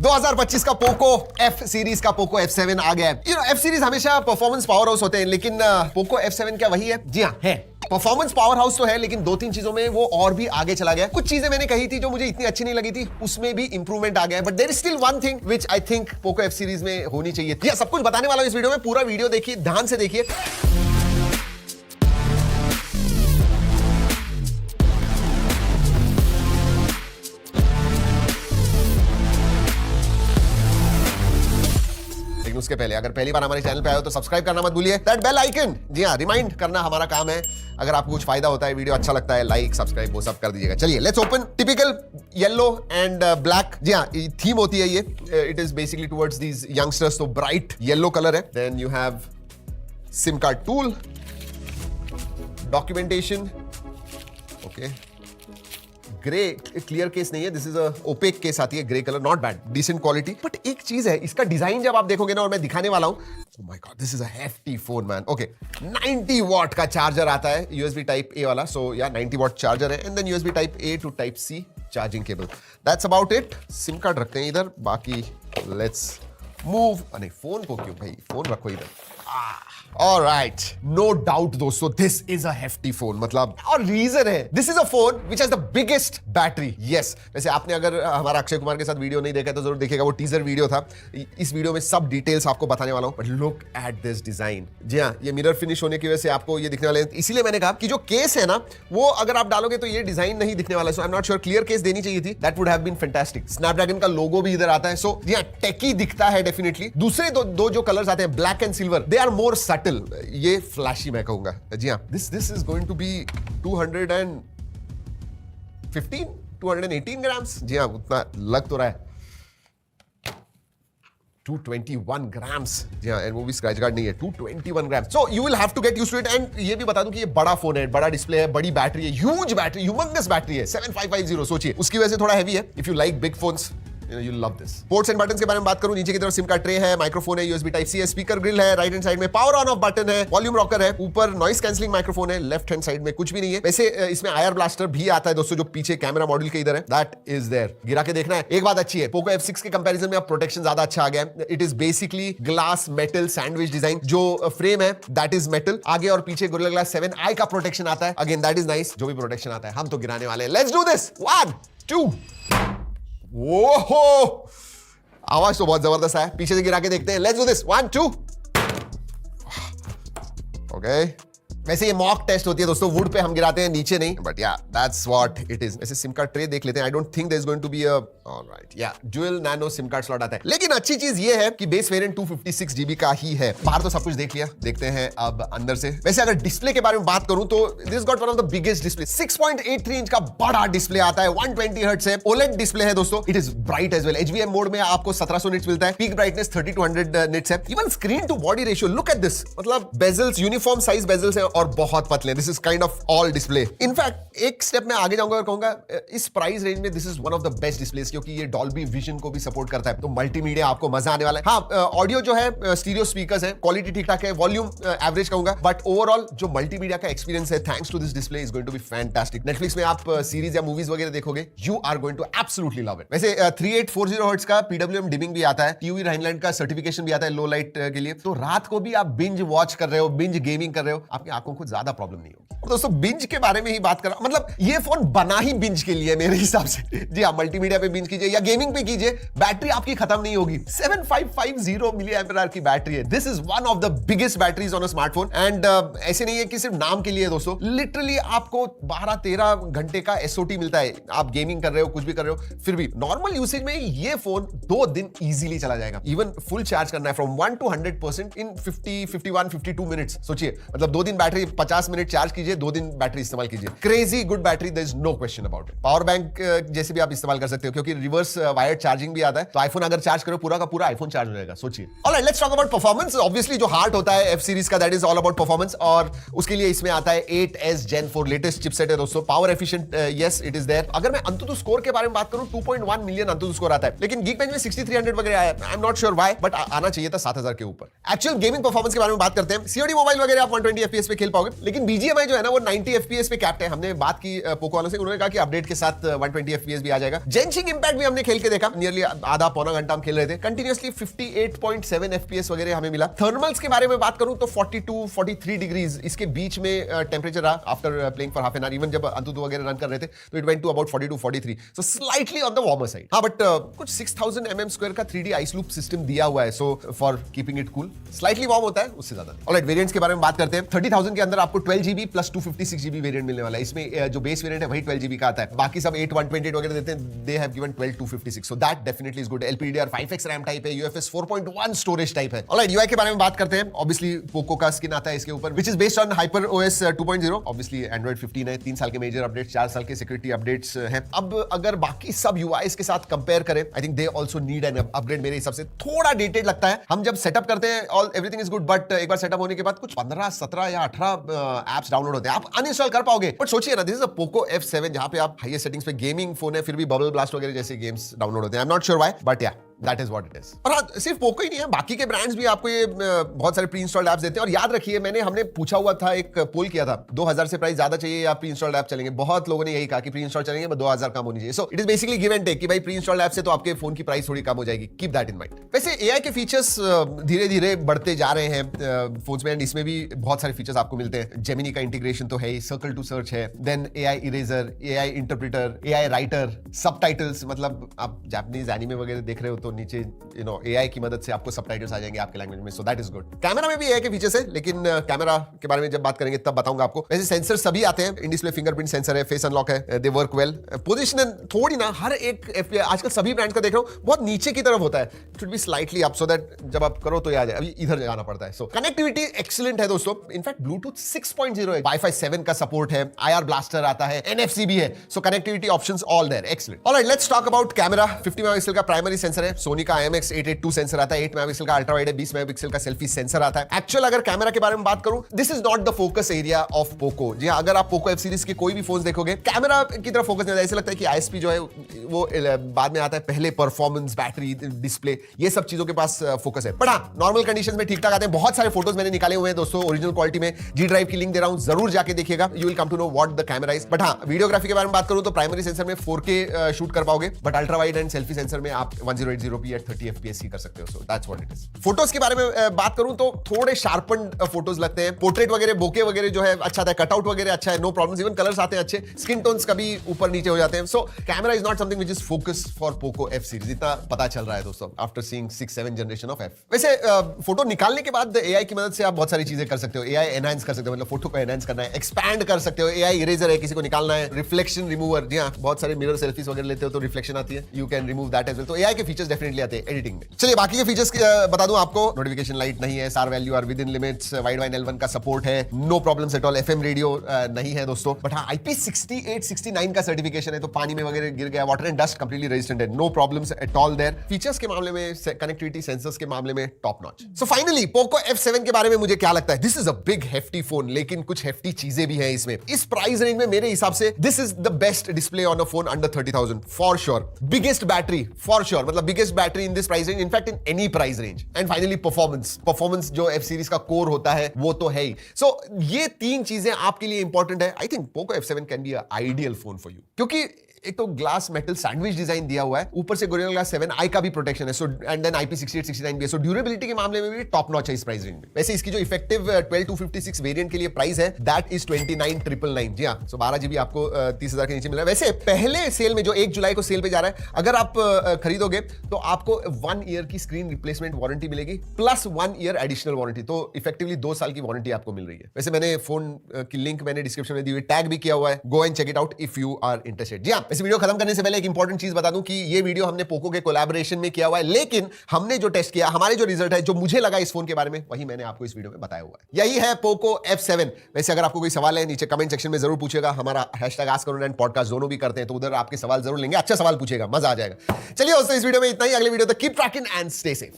2025 का Poco F series का Poco F7 आ गया है। F सीरीज हमेशा परफॉर्मेंस पावर हाउस होते हैं, लेकिन पोको F7 क्या वही है? जी हाँ है। परफॉर्मेंस पावर हाउस तो है, लेकिन 2-3 चीजों में वो और भी आगे चला गया। कुछ चीजें मैंने कही थी जो मुझे इतनी अच्छी नहीं लगी थी, उसमें भी इंप्रूवमेंट आ गया है। But there is still one thing which I think Poco F series में होनी चाहिए थी। सब कुछ बताने वाला हूं इस वीडियो में। पूरा वीडियो देखिए, ध्यान से देखिए। उसके पहले अगर पहली बार हमारे चैनल पे आए हो तो सब्सक्राइब करना मत भूलिए, दैट बेल आइकन। जी हाँ, रिमाइंड करना हमारा काम है। अगर आपको कुछ फायदा होता है, वीडियो अच्छा लगता है, लाइक सब्सक्राइब वो सब कर दीजिएगा। चलिए let's open. Typical yellow and black, जी हाँ थीम होती है ये। It is basically towards these youngsters, तो ब्राइट येलो कलर है। Then you have SIM card tool, documentation, okay. Grey clear case नहीं है, this is a opaque case आती है, grey colour, not bad, decent quality. But एक चीज है, इसका डिजाइन जब आप देखोगे ना, और मैं दिखाने वाला हूं, oh my god, this is a hefty phone man. Okay, 90 watt का चार्जर आता है, यूएसबी टाइप ए वाला। सो या 90 वॉट चार्जर है, and then USB type A to type C charging cable. That's about it. SIM card रखते हैं इधर, बाकी let's move. नहीं, फोन को क्यों भाई, फोन रखो इधर। Alright, no doubt दोस्तों, this is a hefty phone। मतलब और रीजन है, this is a phone which has the biggest battery। Yes, वैसे आपने अगर हमारा अक्षय कुमार के साथ वीडियो नहीं देखा तो जरूर देखिएगा, वो टीजर वीडियो था। इस वीडियो में सब डिटेल्स आपको बताने वाला हूं। But look at this design. जी हाँ, ये मिरर फिनिश होने की वजह से आपको ये दिखने वाले हैं। इसीलिए मैंने कहा कि जो केस है ना, वो अगर आप डालोगे तो ये डिजाइन नहीं दिखने वाला है। So I am not sure, clear case देनी चाहिए थी, that would have been fantastic. Snapdragon का लोगो भी इधर आता है। सो जी हाँ, टेकी दिखता है डेफिनेटली। दूसरे दो जो कलर्स आते हैं, black and silver, they are more subtle. ये फ्लैशी मैं कहूंगा। जी हाँ, this is going to be 218 grams. जी हाँ, उतना लग तो रहा है। 221 ग्राम्स। जी हाँ, एंड वो भी स्क्रैच गार्ड नहीं है। 221 grams. So you will have to get used to it. And ये भी बता दूं कि ये बड़ा फोन है, बड़ा डिस्प्ले है, बड़ी बैटरी है, ह्यूज बैटरी, ह्यूमंगस बैटरी है, 7550। सोचिए, उसकी वजह से थोड़ा हैवी है। If you like big phones, you love this। Ports and buttons के बारे में बात करूं, नीचे की तरफ सिम का ट्रे है, माइक्रोफोन है, यूएसबी टाइप सी है, स्पीकर ग्रिल है, राइट हैंड साइड में पावर ऑन ऑफ बटन है, वॉल्यूम रॉकर है, ऊपर नॉइस कैंसलिंग माइक्रोफोन है, लेफ्ट हैंड साइड में कुछ भी नहीं है। वैसे इसमें आयर ब्लास्टर भी आता है दोस्तों, जो पीछे कैमरा मॉड्यूल के इधर है, दैट इज देयर। गिरा के देखना है। एक बात अच्छी है, पोको F6 के कंपैरिजन में अब प्रोटेक्शन ज्यादा अच्छा आ गया है। It is basically glass metal sandwich design. जो फ्रेम है दैट इज मेटल। आगे और पीछे गोरिल्ला ग्लास 7i का प्रोटेक्शन आता है। Again that is nice. जो भी प्रोटेक्शन आता है हम तो गिराने वाले हैं। Let's do this. 1 2। ओहो, आवाज तो बहुत जबरदस्त है। पीछे से गिरा के देखते हैं। Let's do this. 1 2। ओके, वैसे ये मॉक टेस्ट होती है दोस्तों, वुड पे हम गिराते हैं, नीचे नहीं। But yeah that's what it is. वैसे सिम कार्ड ट्रे देख लेते हैं। I don't think there is going to be a, alright, yeah dual nano SIM card slot आता है। लेकिन अच्छी चीज ये है कि बेस वेरिएंट 256 जीबी का ही है। बाहर तो सब कुछ देख लिया, देखते हैं अब अंदर से। वैसे अगर डिस्प्ले के बारे में बात करूं तो this got one of the biggest display. 6.83 inch का बड़ा डिस्प्ले आता है, 120 हर्ट्ज है, ओलेड डिस्प्ले है दोस्तों। It is bright as well. HVM mode में आपको 1700 निट्स मिलता है, पीक ब्राइटनेस 3200 निट्स है। Even screen to body ratio, look at this. मतलब बेजल्स यूनिफॉर्म साइज बेजल्स हैं और बहुत पतले। This is kind of all display. In fact एक स्टेप में आगे जाऊंगा और कहूंगा इस प्राइस रेंज में this is one of the best displays, क्योंकि ये डॉल्बी विजन को भी सपोर्ट करता है। तो मल्टीमीडिया आपको मजा आने वाला है। हाँ, ऑडियो जो है, स्टीरियो स्पीकर्स है, क्वालिटी ठीक ठाक है, वॉल्यूम एवरेज कहूंगा। बट ओवरऑल जो मल्टीमीडिया का एक्सपीरियंस है thanks to this display is going to be fantastic. Netflix में आप सीरीज या मूवीज वगैरह देखोगे, you are going to absolutely love it. वैसे 3840 हर्ट्ज का PWM डिमिंग भी आता है, TUV राइनलैंड का सर्टिफिकेशन भी आता है लो लाइट के लिए। तो रात को भी आप बिंज वॉच कर रहे हो, बिंज गेमिंग कर रहे हो, आपकी आंखों को ज्यादा प्रॉब्लम नहीं होगी। और दोस्तों बिंज के बारे में ही बात कर रहा हूं, मतलब ये फोन बना ही बिंज के लिए मेरे हिसाब से। जी हाँ, मल्टीमीडिया पे बिंज कीजिए या गेमिंग पे कीजिए, बैटरी आपकी खत्म नहीं होगी। 7550 mAh की बैटरी है। This is one of the biggest batteries on a smartphone. And ऐसे नहीं है कि सिर्फ नाम के लिए दोस्तों, लिटरली आपको 12-13 घंटे का SOT मिलता है। आप गेमिंग कर रहे हो, कुछ भी कर रहे हो, फिर भी नॉर्मल यूसेज में ये फोन 2 दिन इजीली चला जाएगा। इवन फुल चार्ज करना है फ्रॉम 1 to 100% इन 50, 51, 52 मिनट्स। सोचिए, मतलब 2 दिन बैटरी 50 मिनट चार्ज कीजिए, 2 दिन बैटरी इस्तेमाल कीजिए। Crazy good battery, there is no question about it. Power bank जैसे भी आप इस्तेमाल कर सकते हो, क्योंकि रिवर्स वायर्ड चार्जिंग भी आता है। तो आईफोन अगर चार्ज करो, पूरा का पूरा आईफोन चार्ज हो जाएगा। सोचिए। Alright, let's talk about performance. Obviously जो हार्ट होता है F सीरीज का, that is all about performance. और उसके लिए इसमें आता है 8s Gen 4 लेटेस्ट चिपसेट है दोस्तों। Power efficient, yes it is there. अगर मैं अंतुतु स्कोर के बारे में बात करूं, 2.1 मिलियन अंतुतु स्कोर आता है, लेकिन Geekbench में 6300 वगैरह आया। आई am not sure why, but आना चाहिए था 7000 के ऊपर। एक्चुअल गेमिंग परफॉर्मेंस के बारे में बात करते हैं। COD मोबाइल वगैरह आप 120 FPS पे खेल पाओगे, लेकिन BGMI जो है ना, वो 90 FPS पे कैप्ट है। हमने बात की पोको वालों से, उन्होंने कहा कि अपडेट के साथ 120 FPS भी आ जाएगा। जेनशिंग नॉट भी हमने खेल के देखा, नियरली आधा पौना घंटा हम खेल रहे थे कंटिन्यूअसली। 58.7 FPS वगैरह हमें मिला। थर्मल्स के बारे में बात करूं तो 42 43 डिग्रीज इसके बीच में टेंपरेचर रहा after playing for half an hour. Even जब अंतुतु वगैरह रन कर रहे थे तो it went to about 42 43, so slightly on the warmer side. हाँ, बट कुछ 6000 mm² का 3D आइस लूप सिस्टम दिया हुआ है, so for keeping it cool slightly warm होता है, उससे ज्यादा। ऑलराइट, वेरिएंट्स के बारे में बात करते हैं। 30,000 के अंदर आपको 12GB प्लस 256GB वेरिएंट मिलने वाला है। इसमें जो बेस वेरिएंट है वही 12GB का आता है, बाकी सब 8 128 वगैरह देते हैं। They have given 12 256, so that definitely is good. LPDDR5X RAM type है, UFS 4.1 स्टोरेज टाइप है। ऑलराइट, यूआई के बारे में बात करते हैं। ऑब्वियसली पोको का स्किन आता है इसके ऊपर, which is based on HyperOS 2.0। Obviously Android 15 है, 3 साल के मेजर अपडेट्स, 4 साल के सिक्योरिटी अपडेट्स हैं। अब अगर बाकी सब यूआईस के साथ कंपेयर करें, I think they also need an upgrade. मेरे हिसाब से थोड़ा डेटेड लगता है। हम जब सेटअप करते हैं all everything is good, but एक बार सेटअप होने के बाद कुछ 15 17 या 18 एप्स डाउनलोड होते हैं, आप अनइंस्टॉल कर पाओगे। बट सोचिए ना, this is a Poco F7 जहां पे आप हाईएस्ट सेटिंग्स पे गेमिंग फोन है, फिर भी बबल ब्लास्ट वगैरह जैसे गेम्स डाउनलोड होते हैं। I am not sure why, but yeah that is what it is. और हाँ, सिर्फ पोको ही नहीं है, बाकी के ब्रांड्स भी आपको ये बहुत सारे प्री इंस्टॉल्ड ऐप्स देते हैं। और याद रखिए, हमने पूछा हुआ था, एक पोल किया था, 2000 से प्राइस ज्यादा चाहिए या प्री इंस्टॉल्ड ऐप चलेंगे। बहुत लोगों ने यही कहा कि प्री इंस्टॉल चलेंगे, बस 2000 कम होनी चाहिए। So it is basically give and take कि भाई प्री इंस्टॉल्ड ऐप से तो आपके फोन की प्राइस थोड़ी कम हो जाएगी। Keep that in mind. वैसे एआई के फीचर्स धीरे धीरे बढ़ते जा रहे हैं फोन्स में, एंड इसमें भी बहुत सारे फीचर्स आपको मिलते हैं। जेमिनी का इंटीग्रेशन तो है ही, सर्कल टू सर्च है, then AI eraser, AI interpreter, AI writer, subtitles, मतलब आप जापानीज एनिमे वगैरह देख रहे हो तो नीचे एआई की मदद से आपको सबटाइटल्स आ जाएंगे आपके लैंग्वेज में, so that is good. Camera में भी एआई के फीचर्स है, लेकिन कैमरा के बारे में जब बात करेंगे तब बताऊंगा आपको। वैसे सेंसर सभी आते हैं, इन डिस्प्ले फिंगरप्रिंट सेंसर है, फेस अनलॉक है, दे वर्क वेल। पोजीशन थोड़ी ना, हर एक एफपीआई आजकल सभी ब्रांड्स का देख रहा हूं बहुत नीचे की तरफ होता है, should be slightly up so that जब आप करो तो आ जाए। अभी इधर जाना पड़ता है। सो कनेक्टिविटी एक्सीलेंट है दोस्तों। इनफैक्ट ब्लूटूथ 6.0 है, वाईफाई 7 का सपोर्ट है, आईआर ब्लास्टर आता है, एनएफसी भी है, so connectivity options all there, excellent. Alright, let's talk about camera. 50 megapixel का प्राइमरी सेंसर है, सोनी का IMX882 सेंसर आता है, 8 मेगापिक्सल का अल्ट्रा वाइड है, 20 मेगापिक्सल का सेल्फी सेंसर आता है। एक्चुअल अगर कैमरा के बारे में बात करूं, this is not the focus area of Poco. जी हां, अगर आप पोको एफ सीरीज के कोई भी फोन देखोगे, कैमरा की तरफ फोकस नहीं, ऐसा लगता है कि आईएसपी जो है वो बाद में आता है, पहले परफॉर्मेंस, बैटरी, डिस्प्ले, ये सब चीजों के पास फोकस है। पर हां, नॉर्मल कंडीशंस में ठीक ठाक आते हैं। बहुत सारे फोटोज मैंने निकाले हुए हैं दोस्तों ओरिजिनल क्वालिटी में, जी ड्राइव की लिंक दे रहा हूं, जरूर जाके देखिएगा, you will come to know what the camera is. But हां, वीडियोग्राफी के बारे में बात करूं तो प्राइमरी सेंसर में 4K शूट कर पाओगे, but ultra wide and selfie sensor में आप 1080p एट 30 FPS ही कर सकते हो। So that's what it is. Photos के बारे में बात करूं तो थोड़े शार्पन्ड फोटोज लगते हैं। पोर्ट्रेट वगैरह, बोके वगैरह जो है अच्छा था, कटआउट वगैरह अच्छा है, नो प्रॉब्लम्स। इवन कलर्स आते हैं अच्छे, स्किन टोन्स कभी ऊपर नीचे हो जाते हैं। So camera is not something which is focus for Poco F series, इतना पता चल रहा है दोस्तों after seeing 6-7 generation of F. वैसे फोटो निकालने के बाद एआई की मदद से आप बहुत सारी चीजें कर सकते हो। एआई एनहांस कर सकते हो, मतलब फोटो को एनहांस करना है, एक्सपैंड कर सकते हो। एआई इरेजर है, किसी को निकालना है, रिफ्लेक्शन रिमूवर, जी हां, बहुत सारे मिरर सेल्फीज वगैरह लेते हो तो रिफ्लेक्शन आती है, you can remove that as well. तो एआई के फीचर्स डेफिनेटली आते हैं एडिटिंग में। चलिए बाकी के फीचर्स बता दूं आपको। नोटिफिकेशन लाइट नहीं है, SAR value are within limits, Widevine L1 का सपोर्ट है, no problems at all. FM radio नहीं है दोस्तों, बट हाँ IP68-69 का सर्टिफिकेशन है, तो पानी में वगैरह गिर गया, water and dust completely resistant है, no problems at all there. Features के मामले में, कनेक्टिविटी, सेंसर्स के मामले में top notch. So finally Poco F7 के बारे में मुझे क्या लगता है, this is a big hefty phone, लेकिन कुछ हेफ्टी चीजें भी हैं इसमें। इस प्राइस रेंज में मेरे हिसाब से this is the best display on a phone under 30,000 for sure. Biggest battery for sure, मतलब biggest battery in this price range, in fact in any price range. And finally performance जो F series का core होता है वो तो है ही। सो ये तीन चीजें आपके लिए इंपॉर्टेंट है। आई think Poco F7 can be a ideal phone for you, क्योंकि एक तो ग्लास मेटल सैंडविच डिजाइन दिया हुआ है, ऊपर से गोरिल्ला ग्लास 7i का भी प्रोटेक्शन है, सो एंड देन IP68-69 भी है, सो ड्यूरेबिलिटी के मामले में भी टॉप नॉच है इस प्राइस रेंज में। वैसे इसकी जो इफेक्टिव 12256 वेरिएंट के लिए प्राइस है, दैट इज 29,999। जी हां, सो 12GB आपको 30,000 के नीचे मिल रहा है। वैसे पहले सेल में जो 1 जुलाई को सेल पे जा रहा है, अगर आप खरीदोगे तो आपको 1 ईयर की स्क्रीन रिप्लेसमेंट वारंटी मिलेगी प्लस 1 ईयर एडिशनल वारंटी, तो इफेक्टिवली 2 साल की वारंटी आपको मिल रही है। वैसे मैंने फोन की लिंक मैंने डिस्क्रिप्शन में दी हुई, टैग भी किया हुआ है, go and check it out if you are interested. जी हां, इस वीडियो खत्म करने से पहले एक इंपॉर्टेंट चीज बता दूं कि ये वीडियो हमने पोको के कोलैबोरेशन में किया हुआ है, लेकिन हमने जो टेस्ट किया, हमारे जो रिजल्ट है, जो मुझे लगा इस फोन के बारे में, वही मैंने आपको इस वीडियो में बताया हुआ है। यही है पोको F7। वैसे अगर आपको कोई सवाल है, नीचे कमेंट सेक्शन में जरूर पूछेगा। हमारा #AskAruण एंड पॉडकास्ट दोनों भी करते हैं, तो उधर आपके सवाल जरूर लेंगे, अच्छा सवाल पूछेगा, मजा आ जाएगा। चलिए दोस्तों, इस वीडियो में इतना ही। अगले वीडियो तक keep trekking and stay safe.